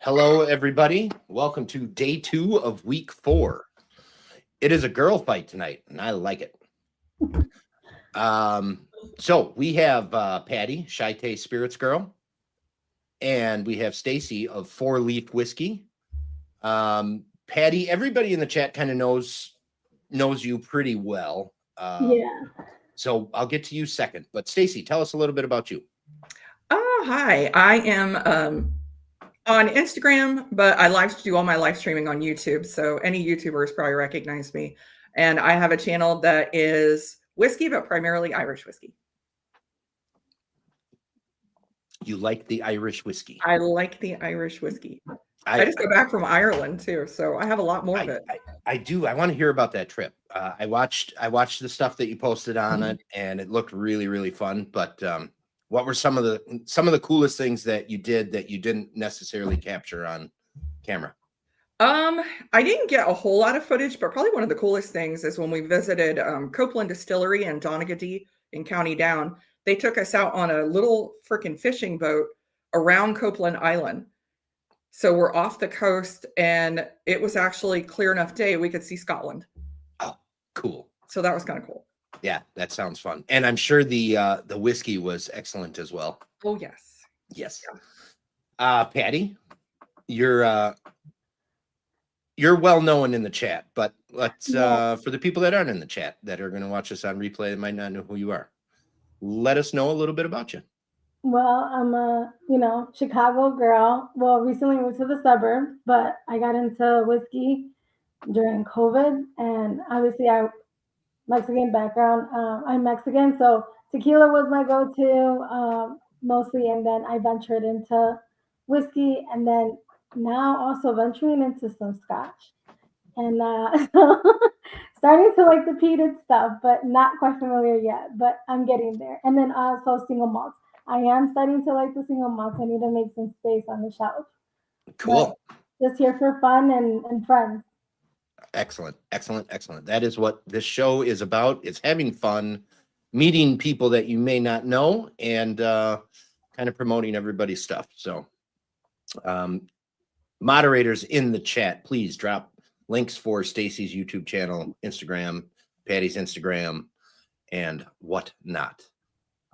Hello, everybody. Welcome to day 2 of week 4. It is a girl fight tonight, and I like it. So we have Patty, Shy Spirits Girl, and we have Stacy of 4 Leaf Whiskey. Patty, everybody in the chat kind of knows you pretty well. Yeah. So I'll get to you second. But Stacy, tell us a little bit about you. Oh, hi. I am on Instagram, but I do all my live streaming on YouTube. So any YouTubers probably recognize me. And I have a channel that is whiskey, but primarily Irish whiskey. You like the Irish whiskey? I like the Irish whiskey. I just got back from Ireland too, so I have a lot more of it. I do. I want to hear about that trip. I watched the stuff that you posted on it, and it looked really, really fun. But what were some of the coolest things that you did that you didn't necessarily capture on camera? I didn't get a whole lot of footage, but probably one of the coolest things is when we visited Copeland Distillery in Donaghadee in County Down. They took us out on a little freaking fishing boat around Copeland Island. So we're off the coast, and it was actually clear enough day we could see Scotland. Oh, cool. So that was kind of cool. Yeah, that sounds fun. And I'm sure the whiskey was excellent as well. Oh, yes. Yes. Yeah. Patty, you're well known in the chat, but let's for the people that aren't in the chat that are going to watch this on replay that might not know who you are, let us know a little bit about you. Well, I'm a, Chicago girl. Well, recently moved to the suburbs, but I got into whiskey during COVID, and obviously Mexican background. I'm Mexican, so tequila was my go-to mostly, and then I ventured into whiskey, and then now also venturing into some scotch, and so starting to like the peated stuff, but not quite familiar yet. But I'm getting there, and then also single malts. I am starting to like the single malts. I need to make some space on the shelf. Cool. But just here for fun and friends. Excellent. That is what this show is about. It's having fun, meeting people that you may not know, and kind of promoting everybody's stuff. So moderators in the chat, please drop links for Stacy's YouTube channel, Instagram, Patty's Instagram, and whatnot.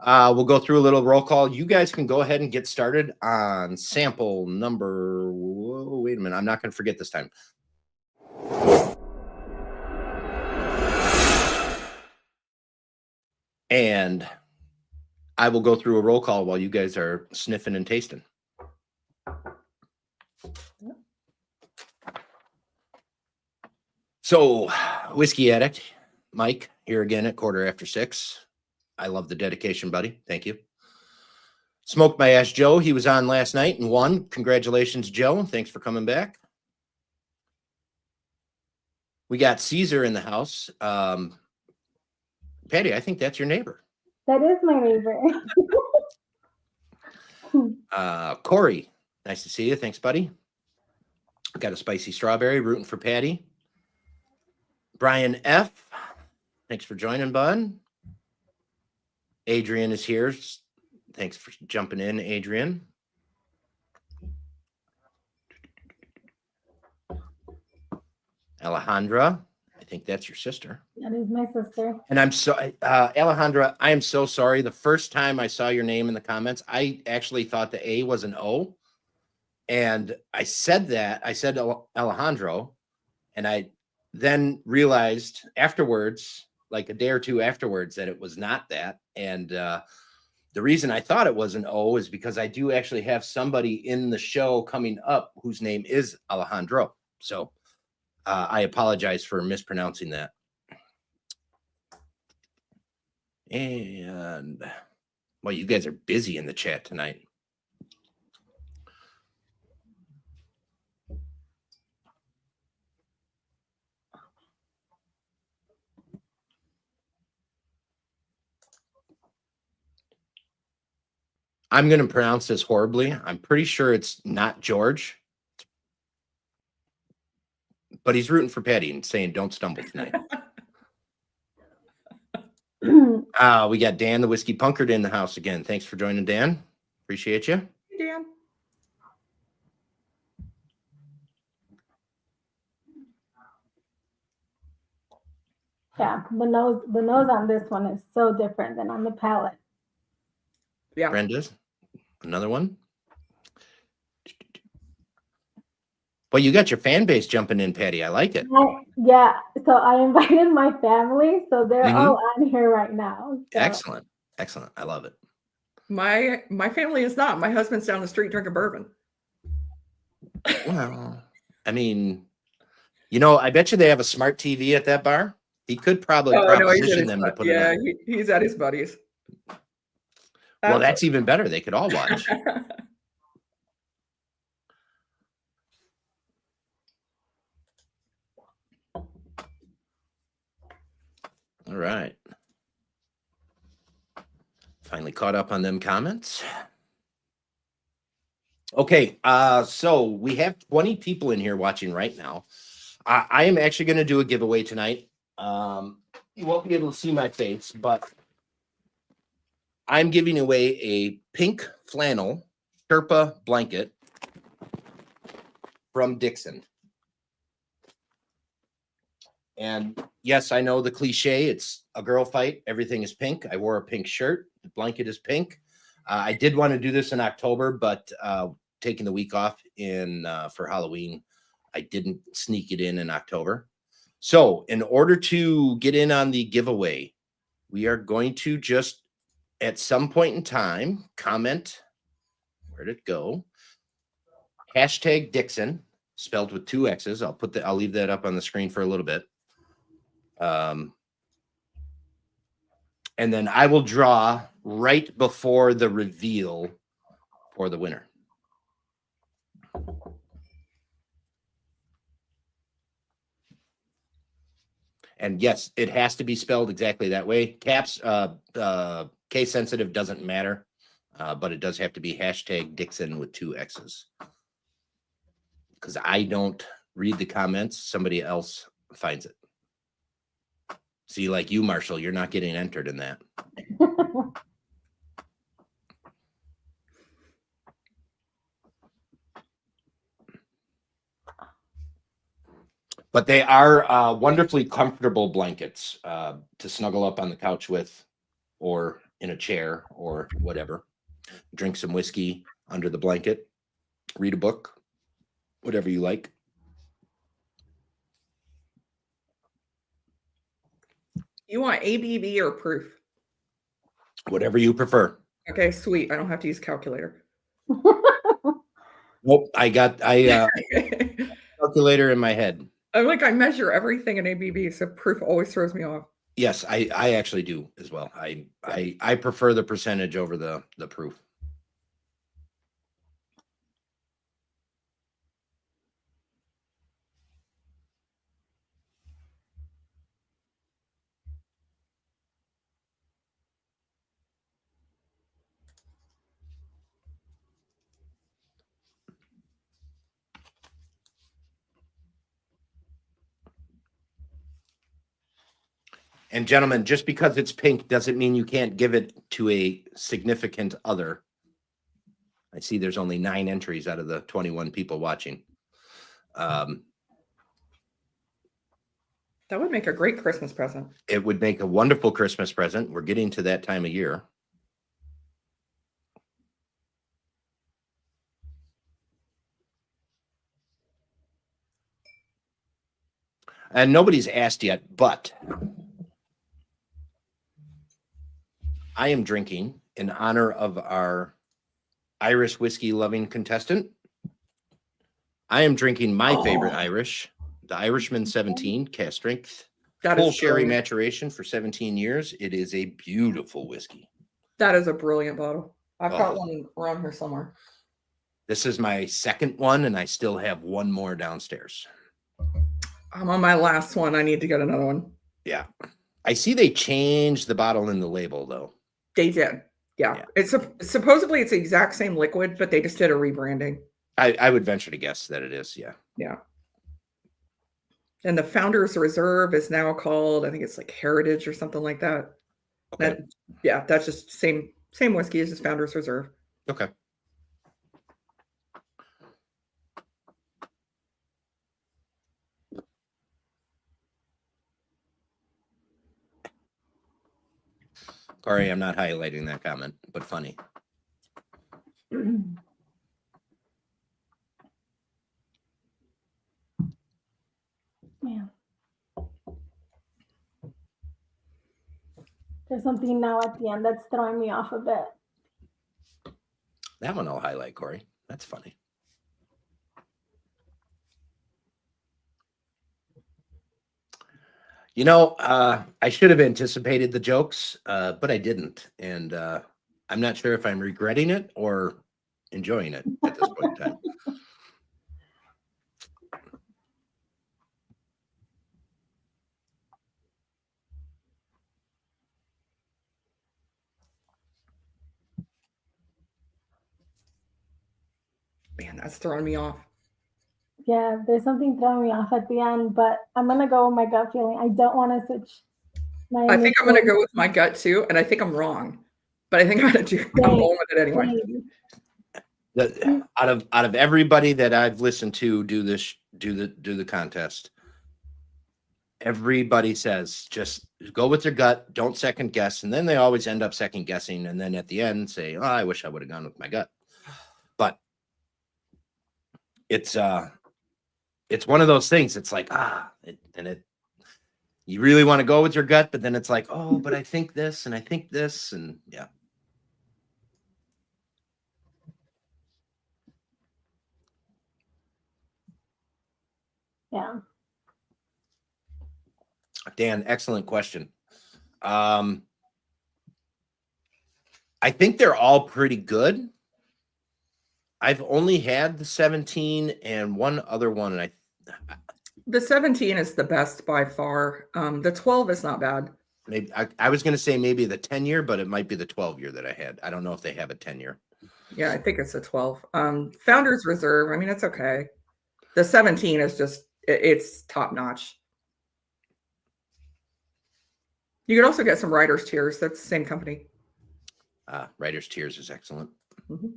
We'll go through a little roll call. You guys can go ahead and get started on sample number. Whoa, wait a minute. I'm not going to forget this time. And I will go through a roll call while you guys are sniffing and tasting. So, Whiskey Addict, Mike, here again at 6:15. I love the dedication, buddy. Thank you. Smoked My Ass Joe. He was on last night and won. Congratulations, Joe. Thanks for coming back. We got Caesar in the house. Patty, I think that's your neighbor. That is my neighbor. Corey, nice to see you. Thanks, buddy. Got a spicy strawberry, rooting for Patty. Brian F., thanks for joining, bud. Adrian is here. Thanks for jumping in, Adrian. Alejandra, I think that's your sister. That is my sister. And I'm so, Alejandra, I am so sorry. The first time I saw your name in the comments, I actually thought the A was an O. And I said Alejandro, and I then realized afterwards, like a day or two afterwards, that it was not that. And the reason I thought it was an O is because I do actually have somebody in the show coming up whose name is Alejandro. So I apologize for mispronouncing that. And well, you guys are busy in the chat tonight. I'm going to pronounce this horribly. I'm pretty sure it's not George, but he's rooting for Patty and saying, don't stumble tonight. We got Dan, the Whiskey Punkard, in the house again. Thanks for joining, Dan. Appreciate you. Hey, Dan. Yeah, the nose on this one is so different than on the palate. Yeah. Brenda's another one. Well, you got your fan base jumping in, Patty. I like it. Yeah, so I invited my family, so they're Mhm. all on here right now. So. Excellent. Excellent. I love it. My family is not. My husband's down the street drinking bourbon. Well, I mean, you know, I bet you they have a smart TV at that bar. He could probably Oh no, he's at proposition his them to put it yeah, on. he's at his buddies. Well, that's even better. They could all watch. All right. Finally caught up on them comments. Okay, so we have 20 people in here watching right now. I am actually going to do a giveaway tonight. You won't be able to see my face, but I'm giving away a pink flannel Sherpa blanket from Dixon. And yes, I know the cliche, it's a girl fight, everything is pink. I wore a pink shirt, the blanket is pink. I did want to do this in October, but taking the week off for Halloween, I didn't sneak it in October. So in order to get in on the giveaway, we are going to just at some point in time comment. Where'd it go? Hashtag Dixon, spelled with 2 X's. I'll leave that up on the screen for a little bit. And then I will draw right before the reveal for the winner. And yes, it has to be spelled exactly that way. Caps, case sensitive doesn't matter, but it does have to be hashtag Dixon with 2 X's. Because I don't read the comments, somebody else finds it. See, like you, Marshall, you're not getting entered in that. But they are wonderfully comfortable blankets to snuggle up on the couch with, or in a chair, or whatever. Drink some whiskey under the blanket, read a book, whatever you like. You want ABV or proof? Whatever you prefer. Okay, sweet. I don't have to use calculator. Nope, I calculator in my head. I'm like, I measure everything in ABV, so proof always throws me off. Yes, I actually do as well. I prefer the percentage over the proof. And gentlemen, just because it's pink doesn't mean you can't give it to a significant other. I see there's only 9 entries out of the 21 people watching. That would make a great Christmas present. It would make a wonderful Christmas present. We're getting to that time of year. And nobody's asked yet, but I am drinking in honor of our Irish whiskey loving contestant. I am drinking my favorite Irish, the Irishman 17 cast strength, full sherry maturation for 17 years. It is a beautiful whiskey. That is a brilliant bottle. I've got one around here somewhere. This is my second one, and I still have one more downstairs. I'm on my last one. I need to get another one. Yeah. I see they changed the bottle in the label, though. They did. Yeah. It's supposedly it's the exact same liquid, but they just did a rebranding. I would venture to guess that it is. Yeah. Yeah. And the Founders Reserve is now called, I think it's like Heritage or something like that. Okay. That's just same whiskey as this Founders Reserve. Okay. Corey, I'm not highlighting that comment, but funny. Man. There's something now at the end that's throwing me off a bit. That one I'll highlight, Corey. That's funny. You know, I should have anticipated the jokes, but I didn't. And I'm not sure if I'm regretting it or enjoying it at this point in time. Man, that's throwing me off. Yeah, there's something throwing me off at the end, but I'm gonna go with my gut feeling. I don't want to switch my. I think I'm going to initial- go with my gut too, and I think I'm wrong, but I think I'm going to do. I'm rolling with it anyway. Out of everybody that I've listened to do the contest, everybody says just go with your gut, don't second guess, and then they always end up second guessing, and then at the end say, "Oh, I wish I would have gone with my gut." But it's one of those things. It's like you really want to go with your gut, but then it's like, oh, but I think this, and I think this, and yeah. Yeah. Dan, excellent question. I think they're all pretty good. I've only had the 17 and one other one, and The 17 is the best by far. The 12 is not bad. maybe I was going to say maybe the 10-year, but it might be the 12-year that I had. I don't know if they have a 10-year. Yeah, I think it's a 12. Founders Reserve, I mean, it's okay. The 17 is just, it's top notch. You could also get some Writer's Tears. That's the same company. Writer's Tears is excellent. Mm-hmm.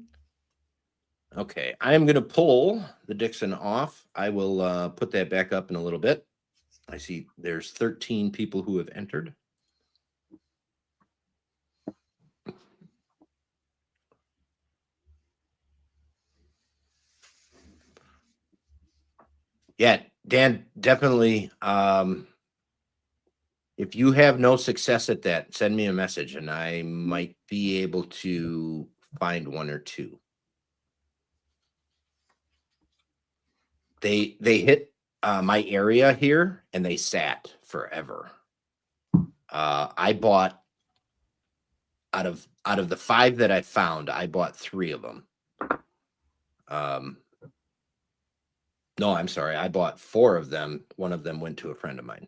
Okay, I am going to pull the Dixon off. I will put that back up in a little bit. I see there's 13 people who have entered. Yeah, Dan, definitely. If you have no success at that, send me a message and I might be able to find one or two. They hit my area here and they sat forever. I bought out of the 5 that I found, I bought 3 of them. No, I'm sorry. I bought 4 of them. One of them went to a friend of mine.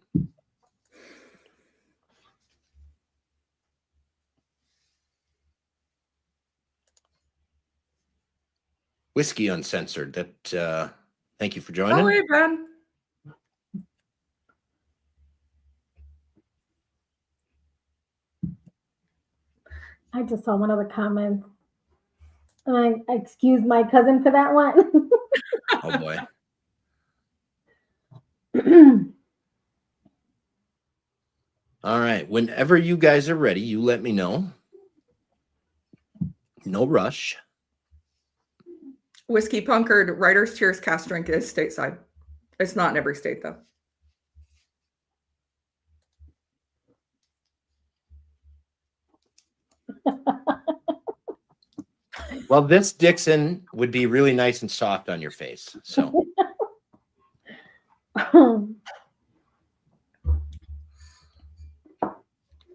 Whiskey Uncensored. That thank you for joining. Oh, hey, Ben. I just saw one of the comments. And I excuse my cousin for that one. Oh boy. All right. Whenever you guys are ready, you let me know. No rush. Whiskey Punkard Writer's Tears cast drink is stateside. It's not in every state, though. Well, this Dixon would be really nice and soft on your face. So All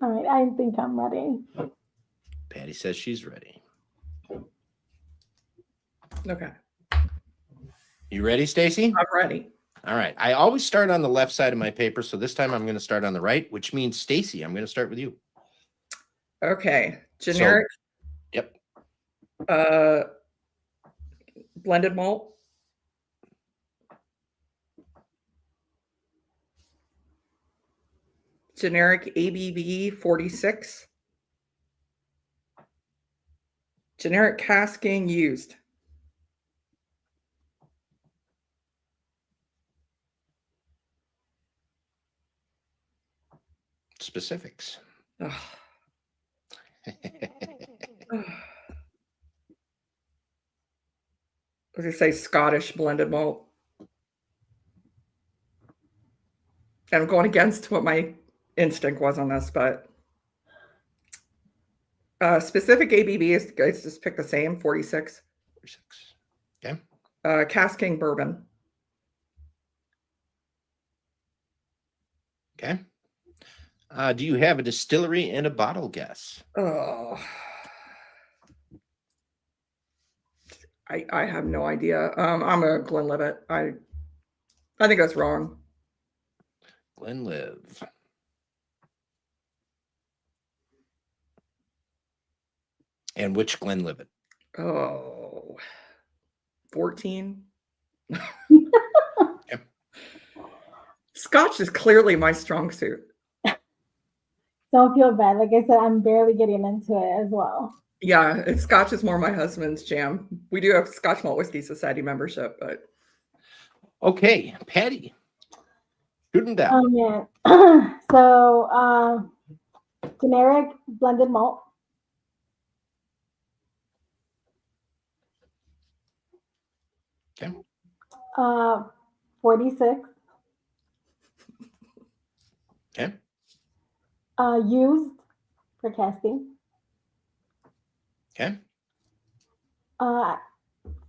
right, I think I'm ready. Patty says she's ready. Okay. You ready, Stacy? I'm ready. All right. I always start on the left side of my paper, so this time I'm going to start on the right, which means Stacy, I'm going to start with you. Okay. Generic. Yep. Blended malt. Generic ABV 46. Generic casking used. Specifics. Ugh. As I say, Scottish blended malt. And I'm going against what my instinct was on this, but specific ABV is guys just pick the same 46. 46. Okay. Cask King bourbon. Okay. Do you have a distillery and a bottle guess? Oh, I have no idea. I'm a Glenlivet. I think that's wrong. Glenliv. And which Glenlivet? Oh, 14. Yep. Scotch is clearly my strong suit. Don't feel bad. Like I said, I'm barely getting into it as well. Yeah, Scotch is more my husband's jam. We do have Scotch Malt Whiskey Society membership, but Okay, Patty. Shoot 'em down. Oh man. So generic blended malt. Okay. 46. Okay. Used for casting. Okay.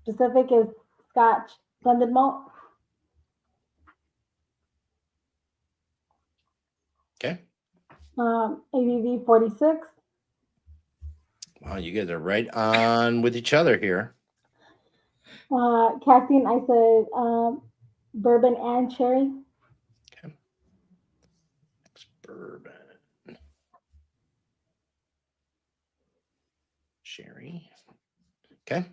Specific is Scotch blended malt. Okay. ABV 46. Wow, you guys are right on with each other here. Casting, I said bourbon and cherry. Okay. Next bourbon. Sherry. Okay.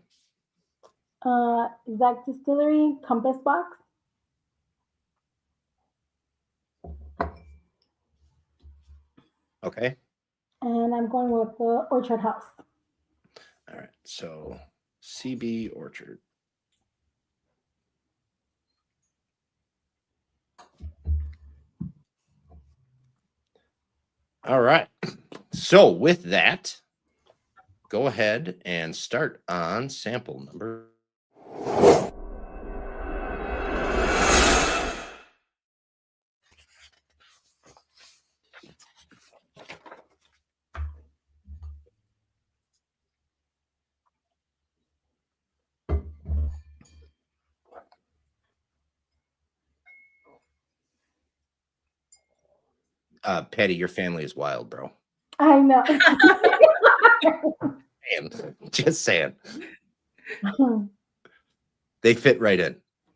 Exact Distillery Compass Box. Okay. And I'm going with the Orchard House. All right. So CB Orchard. All right. So with that, go ahead and start on sample number. Patty, your family is wild, bro. I know. And just saying. They fit right in.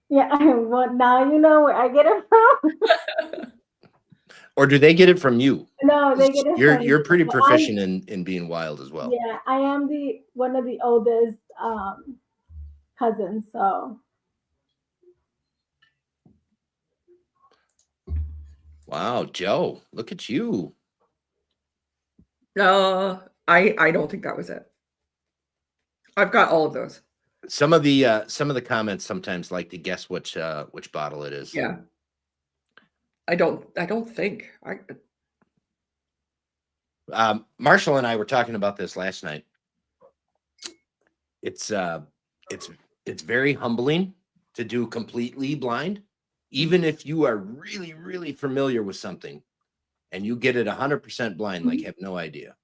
Yeah, well, now you know where I get it from. Or do they get it from you? No, they get it from You're pretty me. proficient in being wild as well. Yeah, I am the one of the oldest cousins, so Wow, Joe, look at you. I don't think that was it. I've got all of those. Some of the comments sometimes like to guess which bottle it is. Yeah. I don't think. Marshall and I were talking about this last night. It's very humbling to do completely blind, even if you are really, really familiar with something and you get it 100% blind, like have no idea.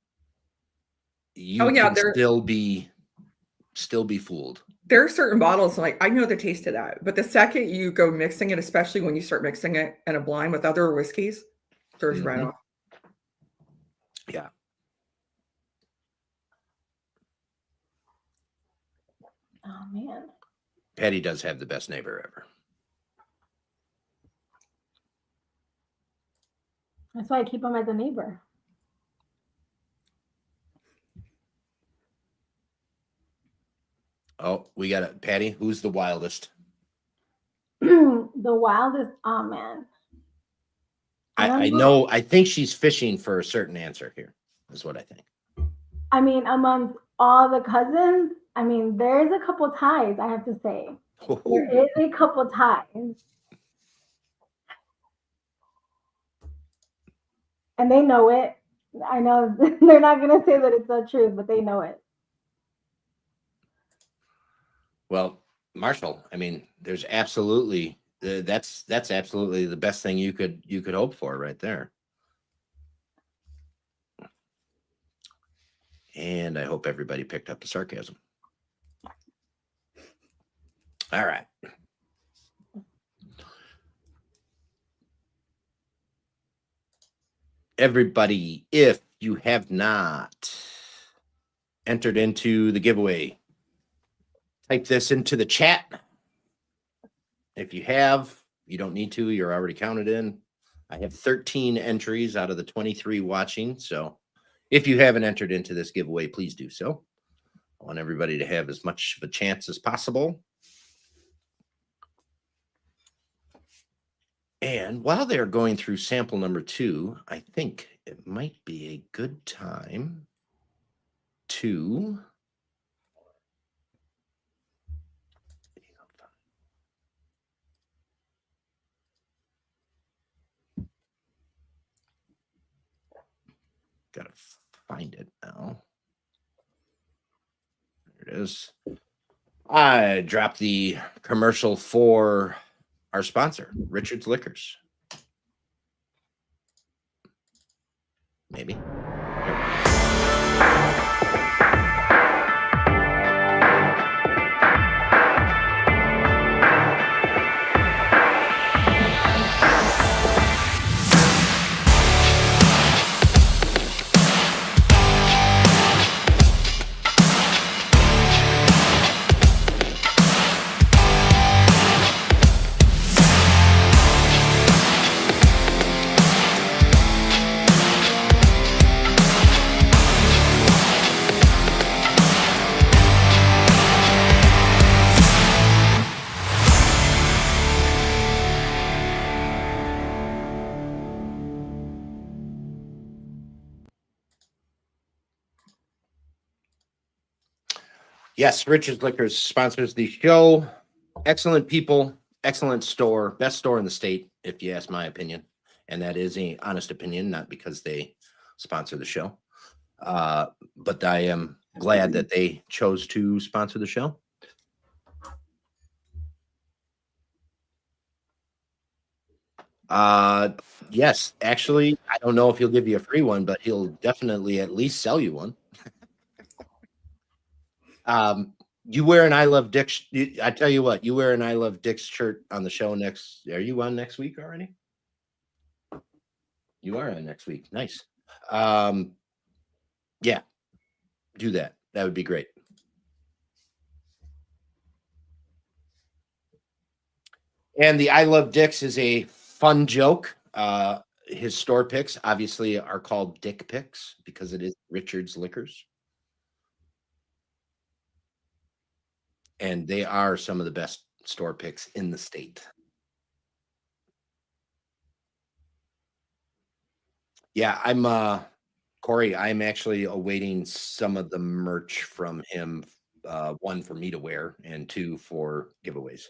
You can still be fooled. There are certain bottles, like I know the taste of that, but the second you go mixing it, especially when you start mixing it in a blind with other whiskeys, throws right off. Yeah. oh man. Patty does have the best neighbor ever. That's why I keep him as a neighbor. Oh, we got it. Patty, who's the wildest? The wildest, oh man. I think she's fishing for a certain answer here, is what I think. I mean, amongst all the cousins, I mean, there's a couple ties, I have to say. There is a couple ties. And they know it. I know they're not going to say that it's the truth, but they know it. Well, Marshall, I mean, there's absolutely that's absolutely the best thing you could hope for right there. And I hope everybody picked up the sarcasm. All right. Everybody, if you have not entered into the giveaway, type this into the chat. If you have, you don't need to, you're already counted in. I have 13 entries out of the 23 watching. So if you haven't entered into this giveaway, please do so. I want everybody to have as much of a chance as possible. And while they're going through sample number 2, I think it might be a good time to gotta find it now. There it is. I dropped the commercial for our sponsor, Richard's Liquors. Maybe. Yes, Richard's Liquors sponsors the show. Excellent people, excellent store, best store in the state, if you ask my opinion. And that is an honest opinion, not because they sponsor the show. But I am glad that they chose to sponsor the show. Yes, actually, I don't know if he'll give you a free one, but he'll definitely at least sell you one. You wear an I Love Dick's. I tell you what, you wear an I Love Dick's shirt on the show next. Are you on next week already? You are on next week. Nice. Yeah, do that. That would be great. And the I Love Dick's is a fun joke. His store picks obviously are called Dick Picks because it is Richard's Liquors. And they are some of the best store picks in the state. Yeah, I'm Corey, I'm actually awaiting some of the merch from him. One for me to wear and 2 for giveaways.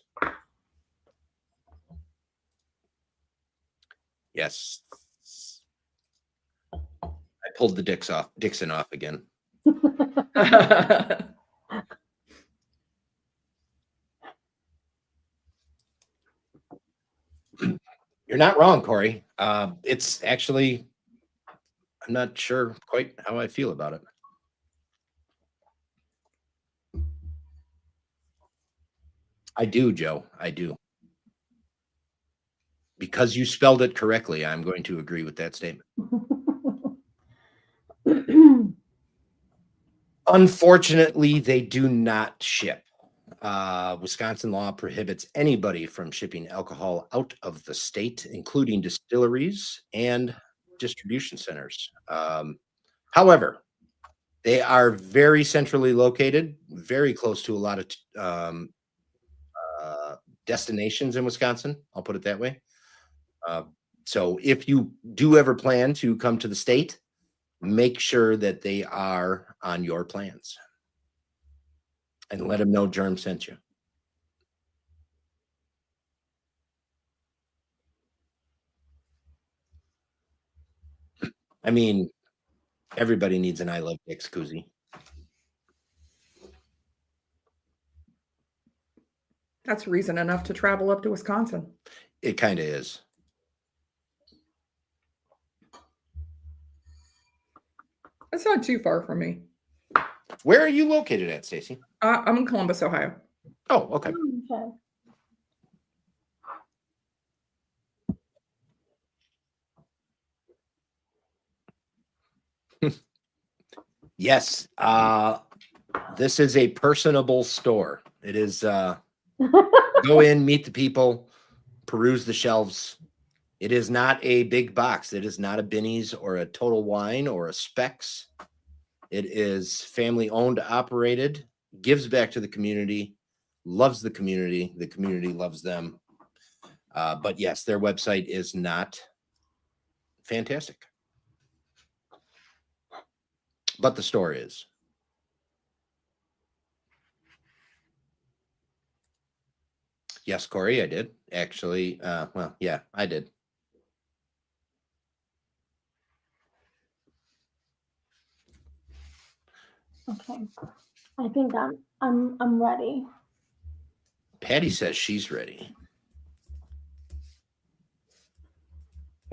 Yes. I pulled the Dixon off again. You're not wrong, Corey. It's actually, I'm not sure quite how I feel about it. I do, Joe. I do. Because you spelled it correctly, I'm going to agree with that statement. Unfortunately, they do not ship. Wisconsin law prohibits anybody from shipping alcohol out of the state, including distilleries and distribution centers. However, they are very centrally located, very close to a lot of destinations in Wisconsin. I'll put it that way. So if you do ever plan to come to the state, make sure that they are on your plans and let them know Germ sent you. I mean, Everybody needs an I Love Dicks koozie. That's reason enough to travel up to Wisconsin. It kind of is. It's not too far from me. Where are you located at, Stacy? I'm in Columbus, Ohio. Oh, okay. Okay. Yes. This is a personable store. It is go in, meet the people, peruse the shelves. It is not a big box. It is not a Binny's or a Total Wine or a Specs. It is family owned, operated, gives back to the community, loves the community. The community loves them. But yes, their website is not fantastic. But the store is. Yes, Corey, I did. Actually, well, yeah, I did. Okay. I think I'm ready. Patty says she's ready.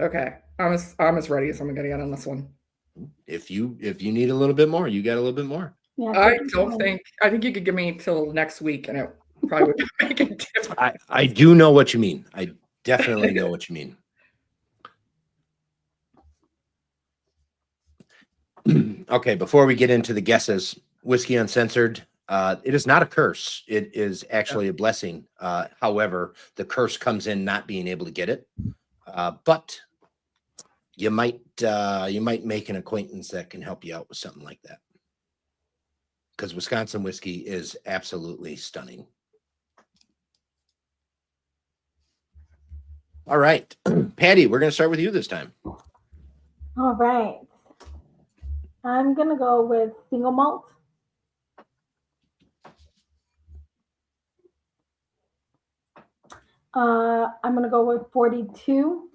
Okay. I'm as ready as I'm gonna get on this one. If you need a little bit more, you got a little bit more. Yeah, I think you could give me till next week and it probably would make a difference. I do know what you mean. I definitely know what you mean. Okay, before we get into the guesses, Whiskey Uncensored, it is not a curse. It is actually a blessing. However, the curse comes in not being able to get it. But you might make an acquaintance that can help you out with something like that. Because Wisconsin whiskey is absolutely stunning. All right, Patty, we're going to start with you this time. All right. I'm going to go with single malt. I'm going to go with 42.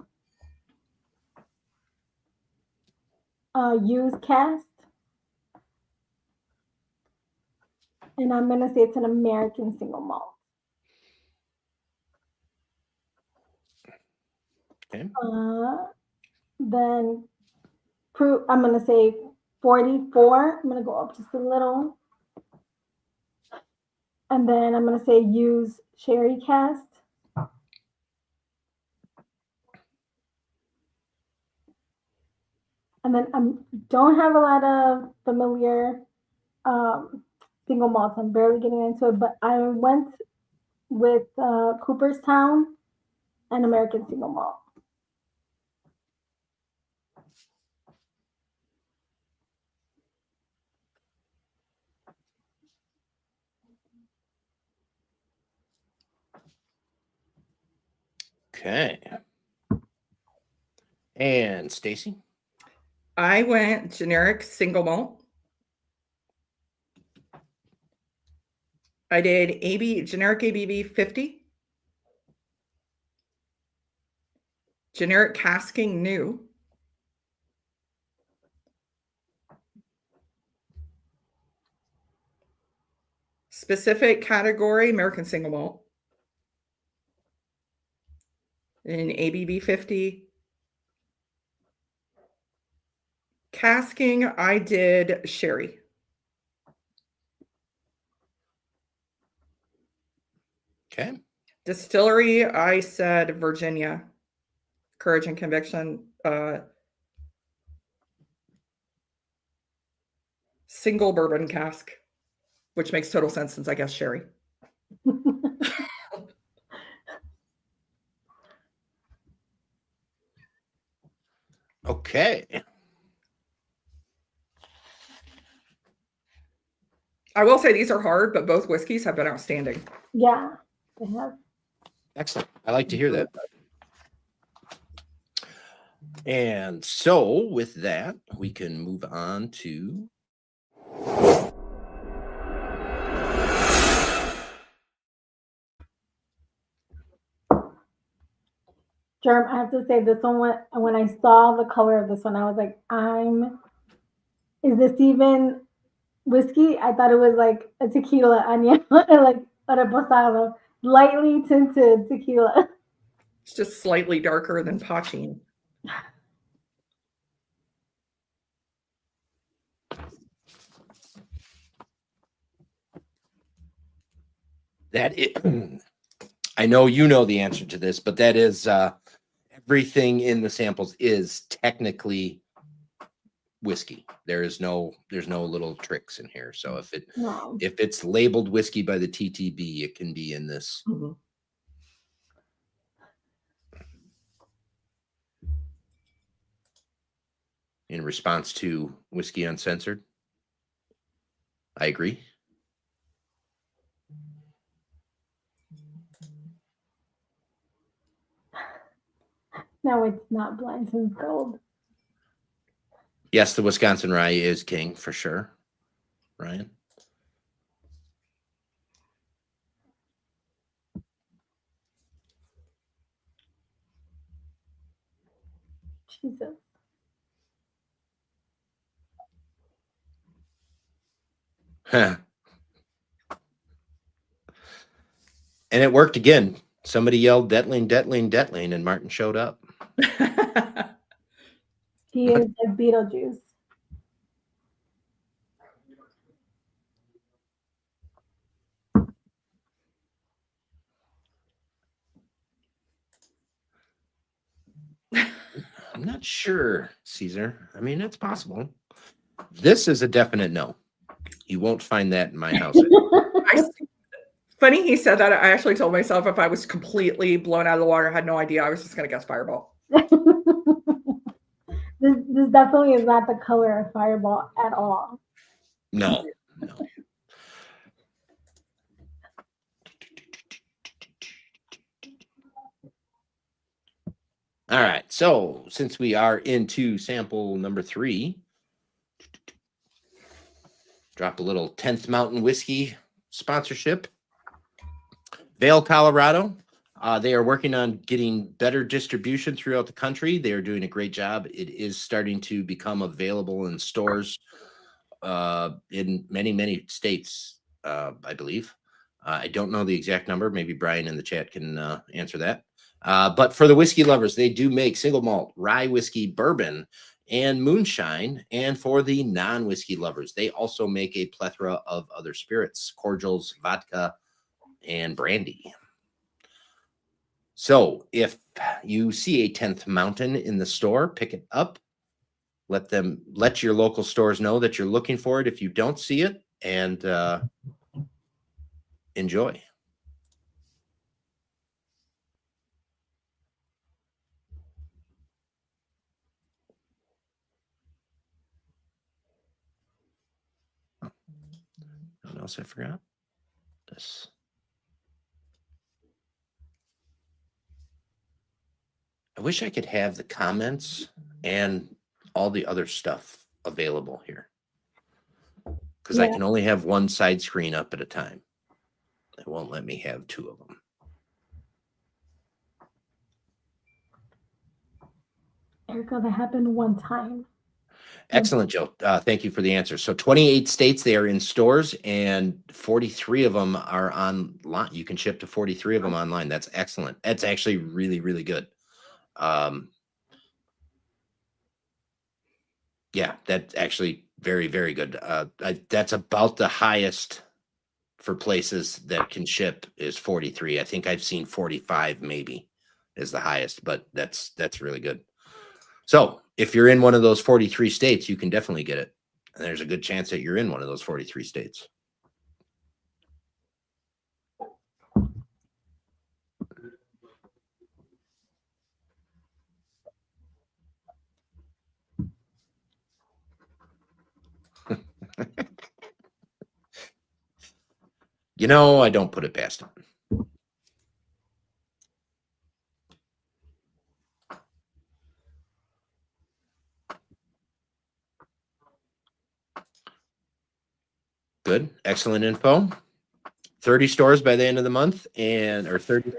Used cast. And I'm going to say it's an American single malt. Okay. Then I'm going to say 44. I'm going to go up just a little. And then I'm going to say use sherry cast. And then I don't have a lot of familiar single malts. I'm barely getting into it, but I went with Cooperstown and American single malt. Okay. And Stacy? I went generic single malt. I did generic ABV 50. Generic casking new. Specific category American single malt. In ABV 50. Casking, I did sherry. Okay. Distillery, I said Virginia. Courage and Conviction. Single bourbon cask, which makes total sense since I guess sherry. Okay. I will say these are hard, but both whiskeys have been outstanding. Yeah, they have. Excellent. I like to hear that. And so with that, we can move on to Germ, I have to say this one, when I saw the color of this one, I was like, I'm is this even whiskey? I thought it was like a tequila añejo, like a reposado, lightly tinted tequila. It's just slightly darker than poaching. That is, I know you know the answer to this, but that is everything in the samples is technically whiskey. There's no little tricks in here. So No. if it's labeled whiskey by the TTB, it can be in this. Mm-hmm. In response to Whiskey Uncensored. I agree. No, it's not blind since gold. Yes, the Wisconsin rye is king for sure. Ryan? Jesus. Huh. And it worked again. Somebody yelled Detling, Detling, Detling, and Martin showed up. He is a Beetlejuice. I'm not sure, Caesar. I mean, it's possible. This is a definite no. You won't find that in my house. Funny he said that. I actually told myself if I was completely blown out of the water, I had no idea, I was just going to guess Fireball. This definitely is not the color of Fireball at all. No. All right. So since we are into sample number 3, drop a little 10th Mountain Whiskey sponsorship. Vail, Colorado. They are working on getting better distribution throughout the country. They are doing a great job. It is starting to become available in stores in many, many states, I believe. I don't know the exact number. Maybe Brian in the chat can answer that. But for the whiskey lovers, they do make single malt, rye whiskey, bourbon, and moonshine. And for the non-whiskey lovers, they also make a plethora of other spirits, cordials, vodka, and brandy. So if you see a 10th Mountain in the store, pick it up. Let your local stores know that you're looking for it if you don't see it, and enjoy. What else I forgot? This. I wish I could have the comments and all the other stuff available here, because I can only have one side screen up at a time. It won't let me have 2 of them. Erica, that happened one time. Excellent, Joe. Thank you for the answer. So 28 states, they are in stores, and 43 of them are online. You can ship to 43 of them online. That's excellent. That's actually really, really good. Yeah, that's actually very, very good. That's about the highest for places that can ship is 43. I think I've seen 45 maybe is the highest, but that's really good. So if you're in one of those 43 states, you can definitely get it. And there's a good chance that you're in one of those 43 states. You know, I don't put it past them. Good. Excellent info. 30 stores by the end of the month, or 30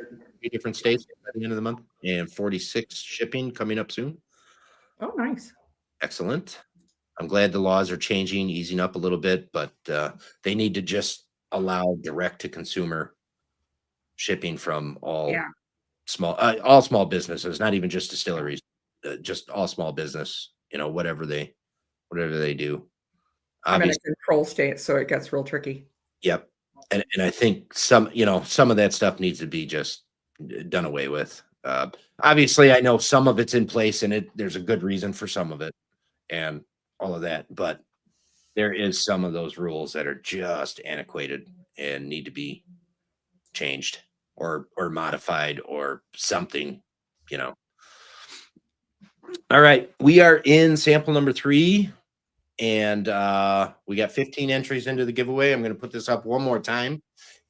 different states by the end of the month, and 46 shipping coming up soon. Oh, nice. Excellent. I'm glad the laws are changing, easing up a little bit, but they need to just allow direct to consumer shipping from all Yeah. small businesses, not even just distilleries, just all small business, whatever they do. I'm in a Obviously, control state, so it gets real tricky. yep. And I think some of that stuff needs to be just done away with. Obviously, I know some of it's in place and there's a good reason for some of it and all of that, but there is some of those rules that are just antiquated and need to be changed or modified or something, you know. All right, we are in sample number 3 and we got 15 entries into the giveaway. I'm going to put this up one more time.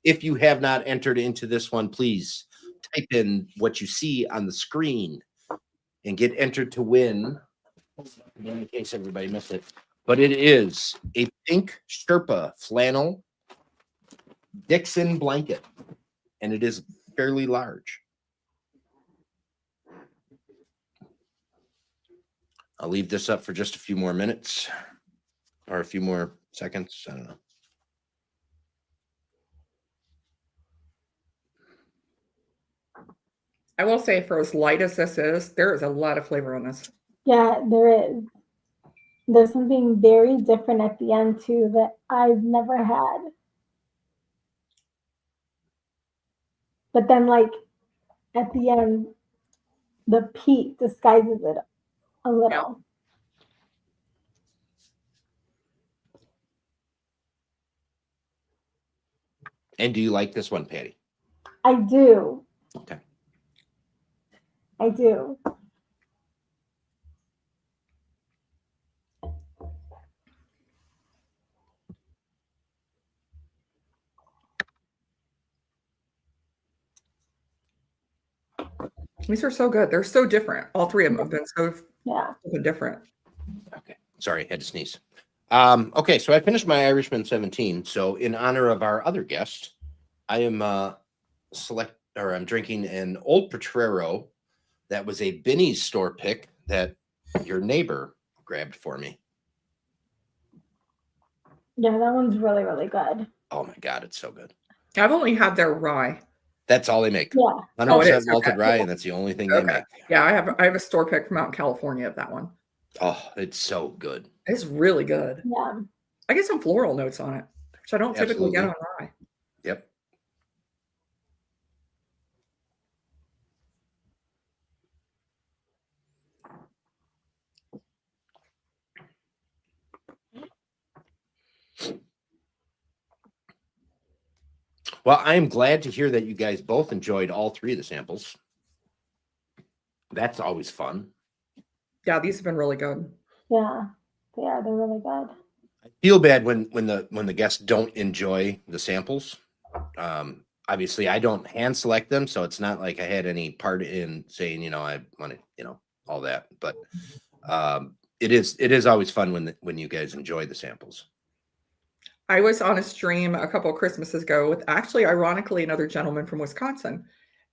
If you have not entered into this one, please type in what you see on the screen and get entered to win, in case everybody missed it. But it is a pink Sherpa flannel Dixon blanket, and it is fairly large. I'll leave this up for just a few more minutes or a few more seconds. I don't know. I will say, for as light as this is, there is a lot of flavor on this. Yeah, there is. There's something very different at the end too that I've never had. But then, like at the end, the peat disguises it a little. And do you like this one, Patty? I do. Okay. I do. These are so good. They're so different. All three of them have been so Yeah. different. Okay. Sorry, had to sneeze. Okay, so I finished my Irishman 17. So in honor of our other guest, I am I'm drinking an Old Potrero that was a Binny's store pick that your neighbor grabbed for me. Yeah, that one's really, really good. Oh my God, it's so good. I've only had their rye. That's all they make. Yeah. 100% Oh, it is? malted Okay. rye, and that's the only thing they make. Yeah, I have a store pick from out in California of that one. Oh, it's so good. It's really good. Yeah. I get some floral notes on it, which I don't typically get on rye. Yep. Well, I am glad to hear that you guys both enjoyed all 3 of the samples. That's always fun. Yeah, these have been really good. Yeah. Yeah, they're really good. I feel bad when the guests don't enjoy the samples. Obviously, I don't hand select them, so it's not like I had any part in saying, I want to, all that. But it is always fun when you guys enjoy the samples. I was on a stream a couple of Christmases ago with actually, ironically, another gentleman from Wisconsin,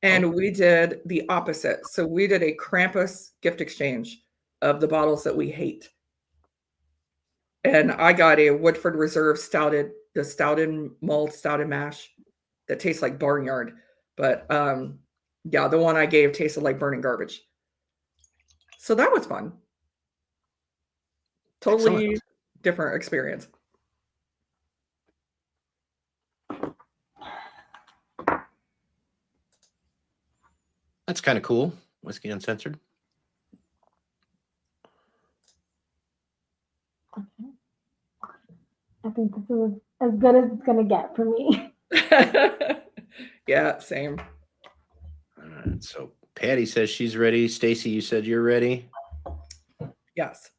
and we did the opposite. So we did a Krampus gift exchange of the bottles that we hate. And I got a Woodford Reserve stouted mulled stouted mash that tastes like barnyard. But yeah, the one I gave tasted like burning garbage. So that was fun. Totally Excellent. different experience. That's kind of cool. Whiskey Uncensored. Okay. I think this is as good as it's going to get for me. Yeah, same. All right, so Patty says she's ready. Stacy, you said you're ready. Yes.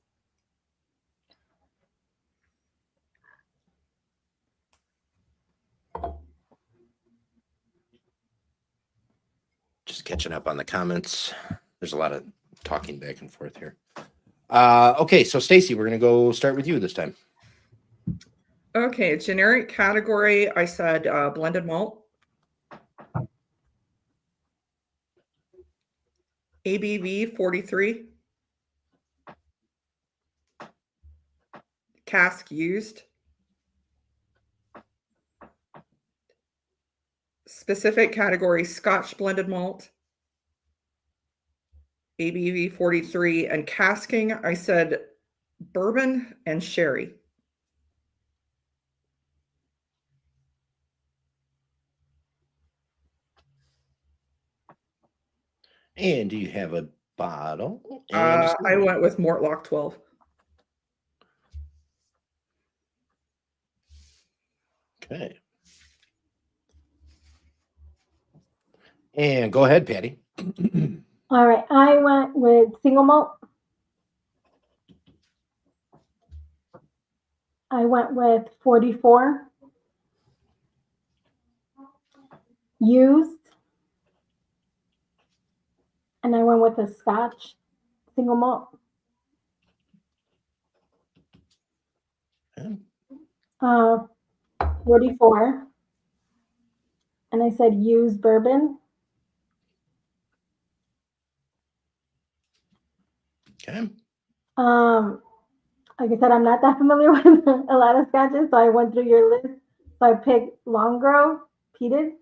Just catching up on the comments. There's a lot of talking back and forth here. Okay, so Stacy, we're going to go start with you this time. Okay, generic category, I said blended malt. ABV 43. cask used. Specific category, Scotch blended malt, ABV 43, and casking, I said bourbon and sherry. And do you have a bottle? I went with Mortlock 12. Okay. And go ahead, Patty. All right, I went with single malt. I went with 44. Used. And I went with a Scotch single malt. Okay. 44. And I said used bourbon. Okay. Like I said, I'm not that familiar with a lot of scotches, so I went through your list. So I picked Longrow peated.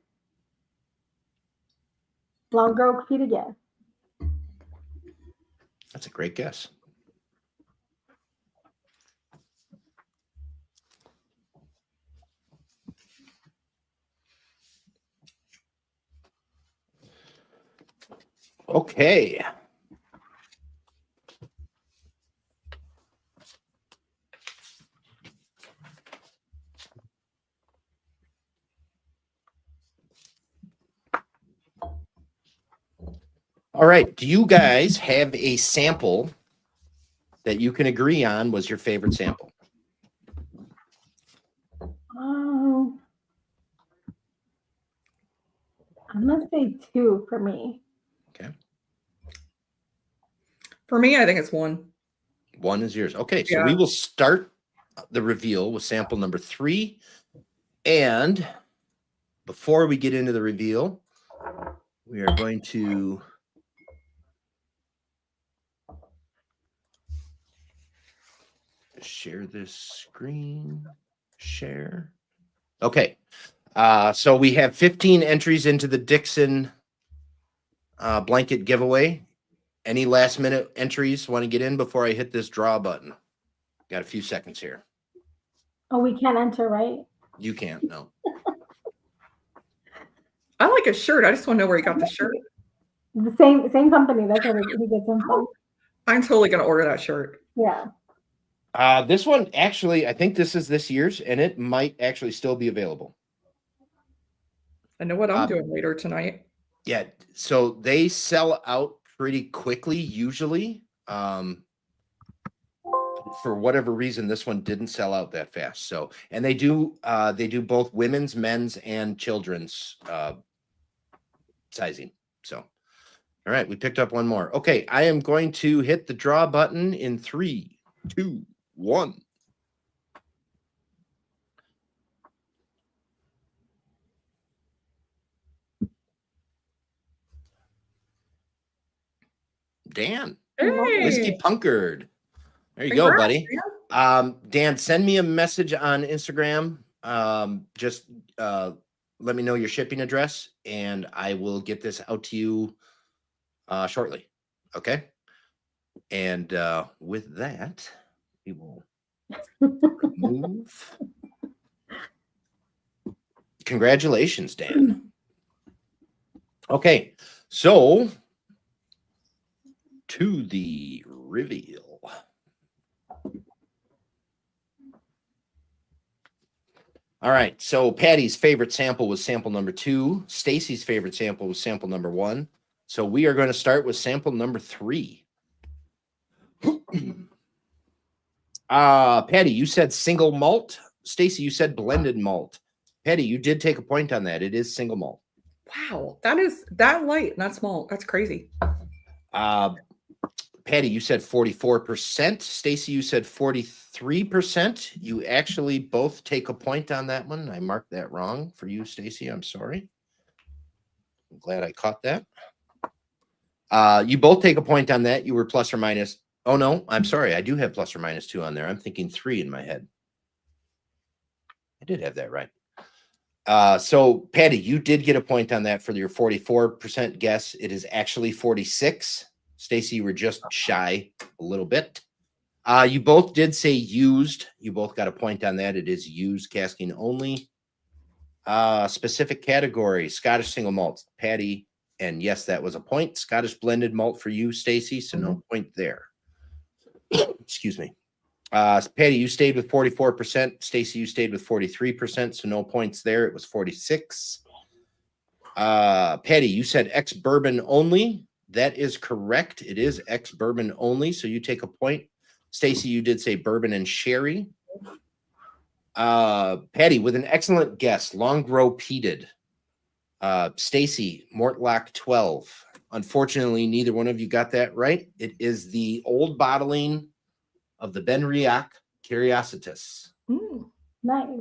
Longrow peated, yes. That's a great guess. Okay. All right. Do you guys have a sample that you can agree on was your favorite sample? I'm gonna say 2 for me. Okay. For me, I think it's 1. 1 is yours. Okay. So Yeah. we will start the reveal with sample number 3. And before we get into the reveal, we are going to share this screen. Share. Okay. So we have 15 entries into the Dixon blanket giveaway. Any last minute entries want to get in before I hit this draw button? Got a few seconds here. Oh, we can't enter, right? You can't, no. I like a shirt. I just want to know where he got the shirt. The same company. That's what he gets them from. I'm totally going to order that shirt. Yeah. This one, actually, I think this is this year's, and it might actually still be available. I know what I'm doing later tonight. Yeah, so they sell out pretty quickly, usually. For whatever reason, this one didn't sell out that fast. So, and they do both women's, men's, and children's sizing. So, all right, we picked up one more. Okay, I am going to hit the draw button in 3, 2, 1. Dan, Hey. Whiskey Punkard. There you Congrats, go, buddy. man. Dan, send me a message on Instagram. Just let me know your shipping address, and I will get this out to you shortly. Okay. And with that, we will remove. Congratulations, Dan. Okay, so to the reveal. All right, so Patty's favorite sample was sample number 2. Stacy's favorite sample was sample number 1. So we are going to start with sample number 3. Patty, you said single malt. Stacy, you said blended malt. Patty, you did take a point on that. It is single malt. Wow, that is that light and that small. That's crazy. Patty, you said 44%. Stacy, you said 43%. You actually both take a point on that one. I marked that wrong for you, Stacy. I'm sorry. I'm glad I caught that. You both take a point on that. You were plus or minus Oh, no, I'm sorry. I do have plus or minus 2 on there. I'm thinking 3 in my head. I did have that right. So Patty, you did get a point on that for your 44% guess. It is actually 46. Stacy, you were just shy a little bit. You both did say used. You both got a point on that. It is used casking only. Specific category, Scottish single malt, Patty. And yes, that was a point. Scottish blended malt for you, Stacy. So no point there. Excuse me. Patty, you stayed with 44%. Stacy, you stayed with 43%. So no points there. It was 46. Patty, you said ex bourbon only. That is correct. It is ex bourbon only. So you take a point. Stacy, you did say bourbon and sherry. Patty, with an excellent guess, long grow peated. Stacy, Mortlock 12. Unfortunately, neither one of you got that right. It is the old bottling of the Ben Riach Curiositas. Nice.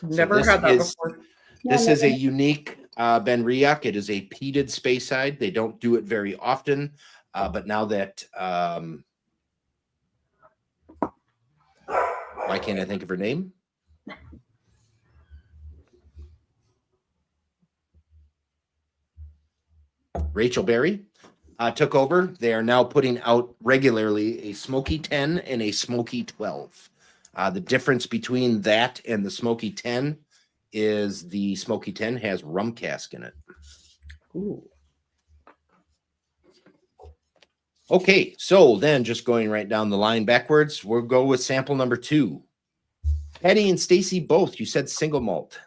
Never had that before. This is a unique Ben Riach. It is a peated Speyside. They don't do it very often, but now that why can't I think of her name? Rachel Berry took over. They are now putting out regularly a Smoky 10 and a Smoky 12. The difference between that and the Smoky 10 is the Smoky 10 has rum cask in it. Ooh. Okay, so then just going right down the line backwards, we'll go with sample number 2. Patty and Stacy both, you said single malt.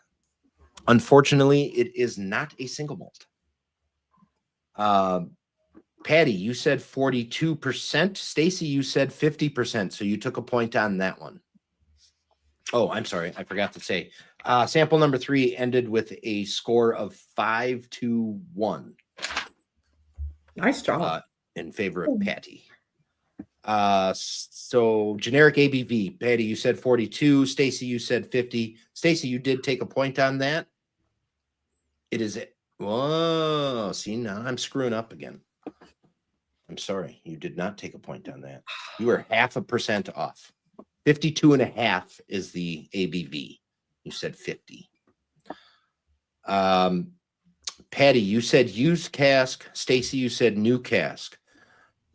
Unfortunately, it is not a single malt. Patty, you said 42%. Stacy, you said 50%. So you took a point on that one. Oh, I'm sorry. I forgot to say. Sample number 3 ended with a score of 5-1. Nice job. In favor of Patty. So generic ABV. Patty, you said 42. Stacy, you said 50. Stacy, you did take a point on that. It is it. Whoa, see, now I'm screwing up again. I'm sorry. You did not take a point on that. You were 0.5% off. 52.5 is the ABV. You said 50. Patty, you said used cask. Stacy, you said new cask.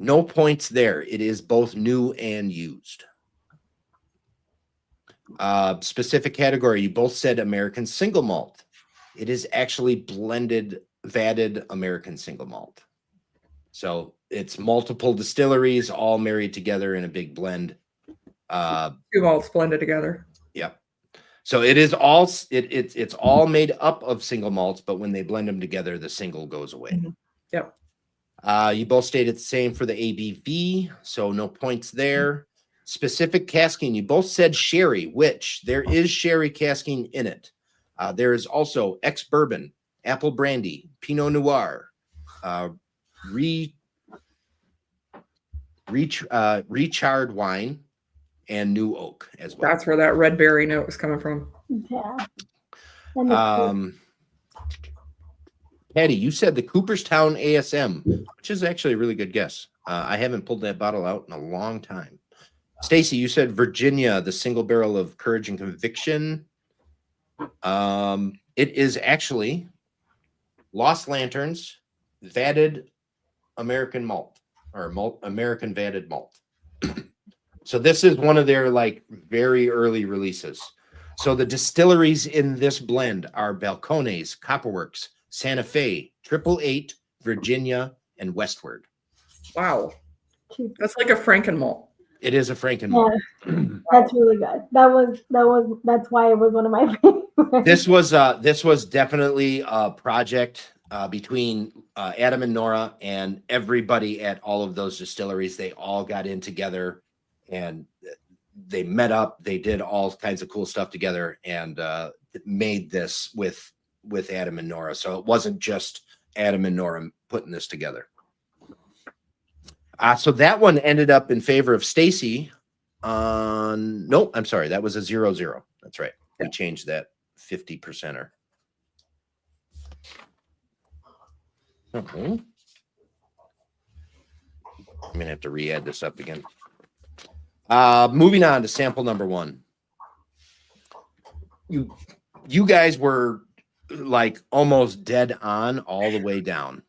No points there. It is both new and used. Specific category. You both said American single malt. It is actually blended, vatted American single malt. So it's multiple distilleries all married together in a big blend. 2 malts blended together. Yep. So it is all it's all made up of single malts, but when they blend them together, the single goes away. Yep. You both stated the same for the ABV, so no points there. Specific casking, you both said sherry, which there is sherry casking in it. There is also ex-bourbon, apple brandy, Pinot Noir, recharred wine, and new oak as well. That's where that red berry note was coming from. Yeah. Patty, you said the Cooperstown ASM, which is actually a really good guess. I haven't pulled that bottle out in a long time. Stacy, you said Virginia, the single barrel of courage and conviction. It is actually Lost Lanterns vatted American malt or American vatted malt. So this is one of their like very early releases. So the distilleries in this blend are Balcones, Copperworks, Santa Fe, 888, Virginia, and Westward. Wow. That's like a Franken malt. It is a Franken malt. Yeah, that's really good. That's why it was one of my favorites. This was definitely a project between Adam and Nora and everybody at all of those distilleries. They all got in together and they met up. They did all kinds of cool stuff together and made this with Adam and Nora. So it wasn't just Adam and Nora putting this together. So that one ended up in favor of Stacy. No, I'm sorry. That was a 0-0. That's right. We changed that 50%er. I'm going to have to re-add this up again. Moving on to sample number 1. You guys were like almost dead on all the way down.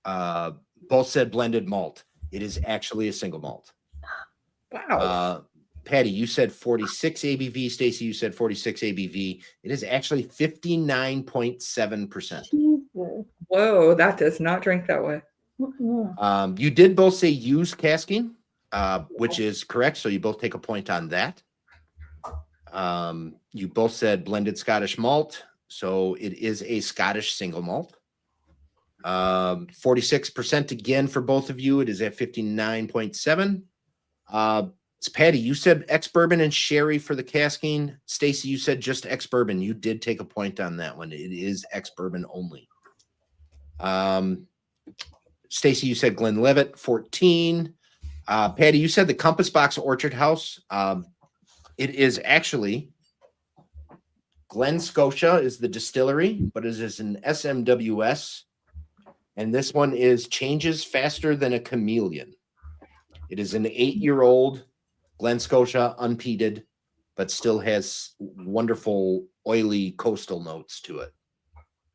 Both said blended malt. It is actually a single malt. Wow. Patty, you said 46 ABV. Stacy, you said 46 ABV. It is actually 59.7%. Jesus. Whoa, that does not drink that way. You did both say used casking, which is correct. So you both take a point on that. You both said blended Scottish malt. So it is a Scottish single malt. 46% again for both of you. It is at 59.7. Patty, you said ex-bourbon and sherry for the casking. Stacy, you said just ex-bourbon. You did take a point on that one. It is ex-bourbon only. Stacy, you said Glenlivet, 14. Patty, you said the Compass Box Orchard House. It is actually Glen Scotia is the distillery, but it is an SMWS. And this one is changes faster than a chameleon. It is an 8-year-old Glen Scotia, unpeated, but still has wonderful oily coastal notes to it.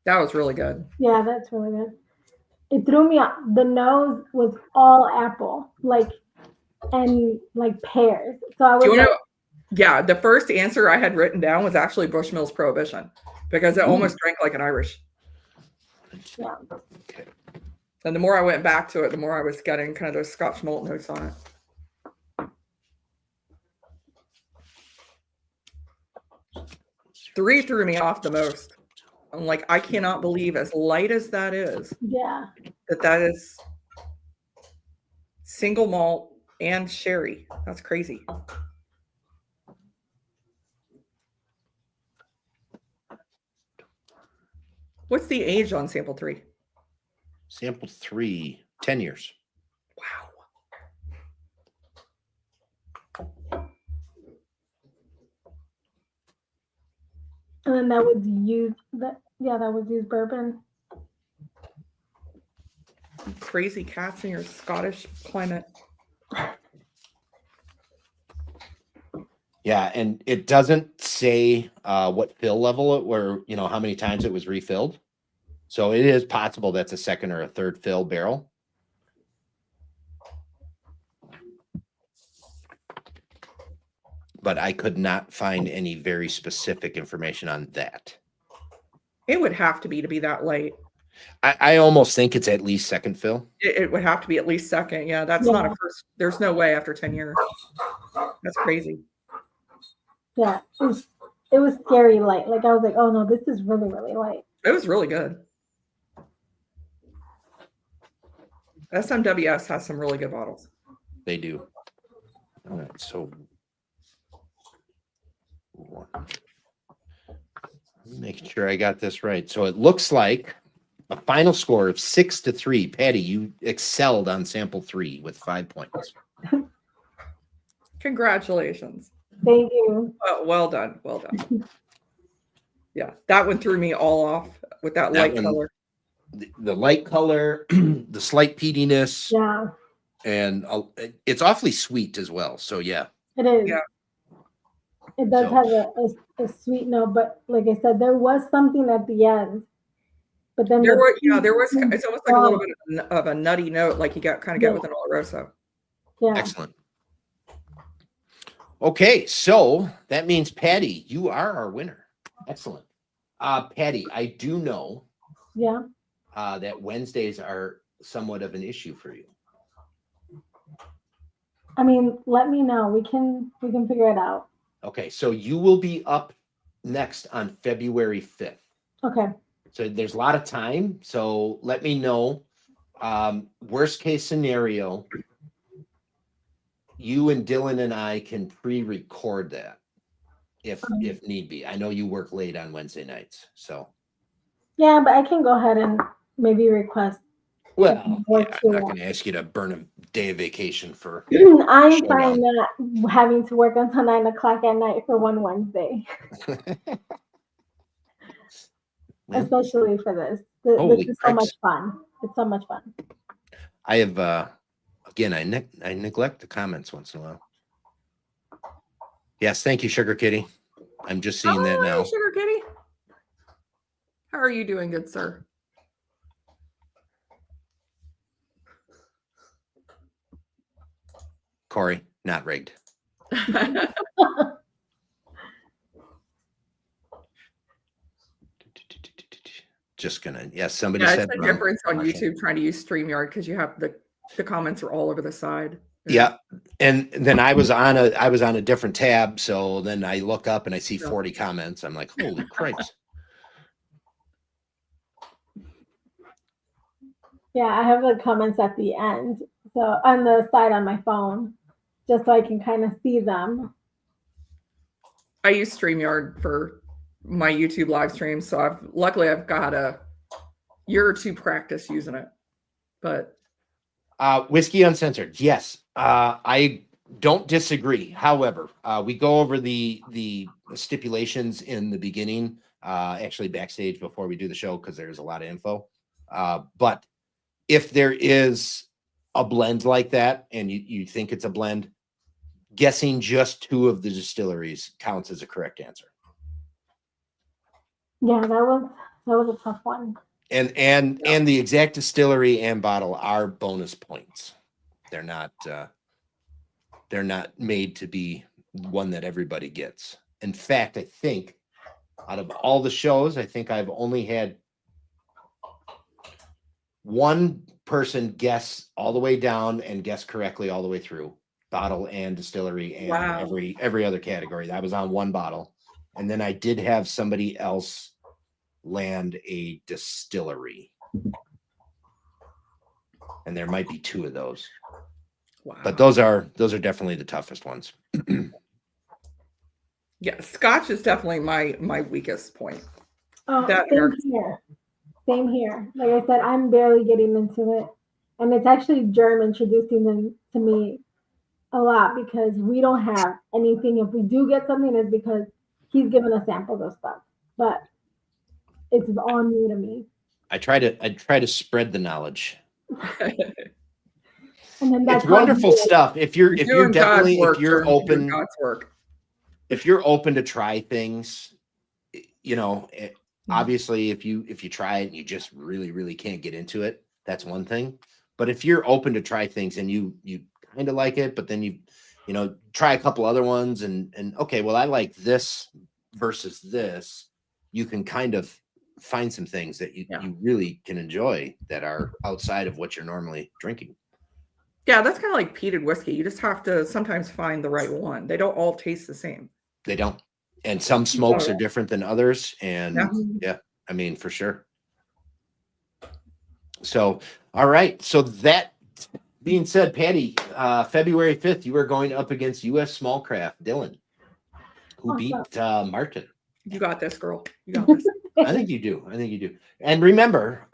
That was really good. Yeah, that's really good. It threw me off. The nose was all apple, and pears. So I was Do you know? Yeah, the first answer I had written down was actually Bushmills Prohibition because it almost drank like an Irish. Yeah. Okay. And the more I went back to it, the more I was getting kind of those Scotch malt notes on it. Three threw me off the most. I'm like, I cannot believe, as light as that is, Yeah. that is single malt and sherry. That's crazy. What's the age on sample 3? Sample 3, 10 years. Wow. And then that was used bourbon. Crazy cats in your Scottish climate. Yeah, and it doesn't say what fill level it were, how many times it was refilled. So it is possible that's a second or a third fill barrel. But I could not find any very specific information on that. It would have to be that light. I almost think it's at least second fill. It would have to be at least second. Yeah, that's not a first. There's no way after 10 years. That's crazy. Yeah, it was scary light. I was like, oh no, this is really, really light. It was really good. SMWS has some really good bottles. They do. All right, so making sure I got this right. So it looks like a final score of 6-3. Patty, you excelled on sample 3 with 5 points. Congratulations. Thank you. Well done. Well done. Yeah, that one threw me all off with that light color. The light color, the slight peatiness. Yeah. And it's awfully sweet as well. So, yeah. It is. Yeah. It does have a sweet note, but like I said, there was something at the end. But then there was. It's almost like a little bit of a nutty note, like you get with an Oloroso. Yeah. Excellent. Okay, so that means Patty, you are our winner. Excellent. Patty, I do know. Yeah. That Wednesdays are somewhat of an issue for you. I mean, let me know. We can figure it out. Okay, so you will be up next on February 5th. Okay. So there's a lot of time. So let me know. Worst case scenario, you and Dylan and I can pre-record that if need be. I know you work late on Wednesday nights, so. Yeah, but I can go ahead and maybe request. Well, I'm not going to ask you to burn a day of vacation for. I'm fine not having to work until 9 o'clock at night for one Wednesday. Especially for this. This is so much fun. It's so much fun. I have, again, I neglect the comments once in a while. Yes, thank you, Sugar Kitty. I'm just seeing that now. Sugar Kitty. How are you doing, good sir? Corey, not rigged. Just gonna, yes, somebody Yeah, said it's a wrong. difference on Marshall. YouTube trying to use StreamYard because you have the comments are all over the side. Yeah. And then I was on a different tab. So then I look up and I see 40 comments. I'm like, holy cripes. Yeah, I have the comments at the end, so on the side on my phone, just so I can kind of see them. I use StreamYard for my YouTube live streams, so luckily I've got a year or two practice using it. But Whiskey Uncensored. Yes. I don't disagree. However, we go over the stipulations in the beginning, actually backstage before we do the show, because there's a lot of info. But if there is a blend like that and you think it's a blend, guessing just 2 of the distilleries counts as a correct answer. Yeah, that was a tough one. And the exact distillery and bottle are bonus points. They're not made to be one that everybody gets. In fact, I think out of all the shows, I think I've only had one person guess all the way down and guess correctly all the way through, bottle and distillery and every other category. That was on one bottle. And then I did have somebody else land a distillery. And there might be 2 of those. wow. But those are definitely the toughest ones. Yeah, Scotch is definitely my weakest point. Oh, That same here. Same here. Like I said, I'm barely getting into it. And it's actually Germ introducing them to me a lot because we don't have anything. If we do get something, it's because he's given us samples of stuff. But it's all new to me. I try to spread the knowledge. And then It's wonderful stuff. If you're open to try things, you know, obviously if you try it and you just really can't get into it, that's one thing. But if you're open to try things and you kind of like it, but then you try a couple other ones and okay, well, I like this versus this, you can kind of find some things that you really can enjoy that are outside of what you're normally drinking. Yeah, that's kind of like peated whiskey. You just have to sometimes find the right one. They don't all taste the same. They don't. And some smokes are different than others. And yeah, I mean, for sure. So, all right. So that being said, Patty, February 5th, you are going up against U.S. Small Craft Dylan, who beat Martin. You got this, girl. You got this. I think you do. And remember,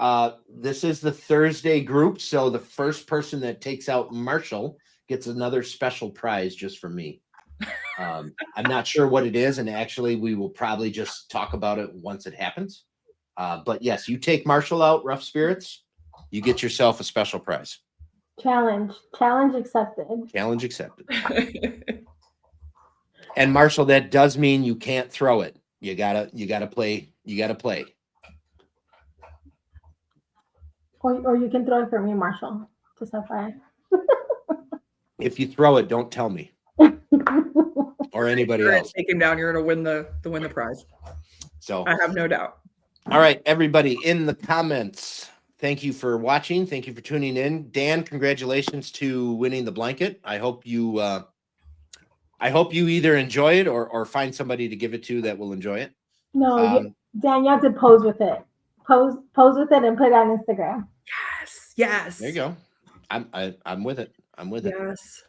this is the Thursday group. So the first person that takes out Marshall gets another special prize just from me. I'm not sure what it is. And actually, we will probably just talk about it once it happens. But yes, you take Marshall out, Rough Spirits, you get yourself a special prize. Challenge accepted. Challenge accepted. And Marshall, that does mean you can't throw it. You gotta play. You gotta play. Or you can throw it for me, Marshall. Just FYI. If you throw it, don't tell me. Or anybody else. Take him down. You're gonna win the prize. So I have no doubt. All right, everybody in the comments. Thank you for watching. Thank you for tuning in. Dan, congratulations to winning the blanket. I hope you either enjoy it or find somebody to give it to that will enjoy it. No, Dan, you have to pose with it. Pose with it and put it on Instagram. Yes. There you go. I'm with it. I'm with it. Yes.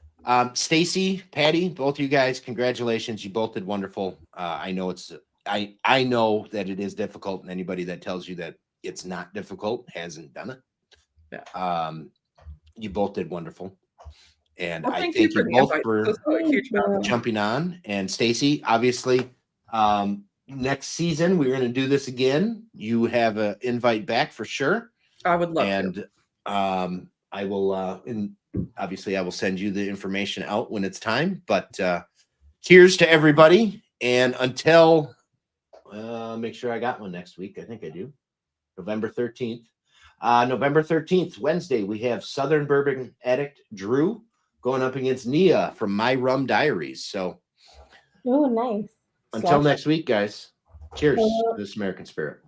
Stacy, Patty, both of you guys, congratulations. You both did wonderful. I know I know that it is difficult, and anybody that tells you that it's not difficult hasn't done it. Yeah. You both did wonderful. And well, I thank thank you you both for jumping on. And Stacy, obviously, next season we're going to do this again. You have an invite back for sure. I would love to. And I will, and obviously, I will send you the information out when it's time. But cheers to everybody. And until, make sure I got one next week. I think I do. November 13th. November 13th, Wednesday, we have Southern Bourbon Addict Drew going up against Nia from My Rum Diaries. So Oh, nice. until next week, guys, cheers Hello. to this American spirit.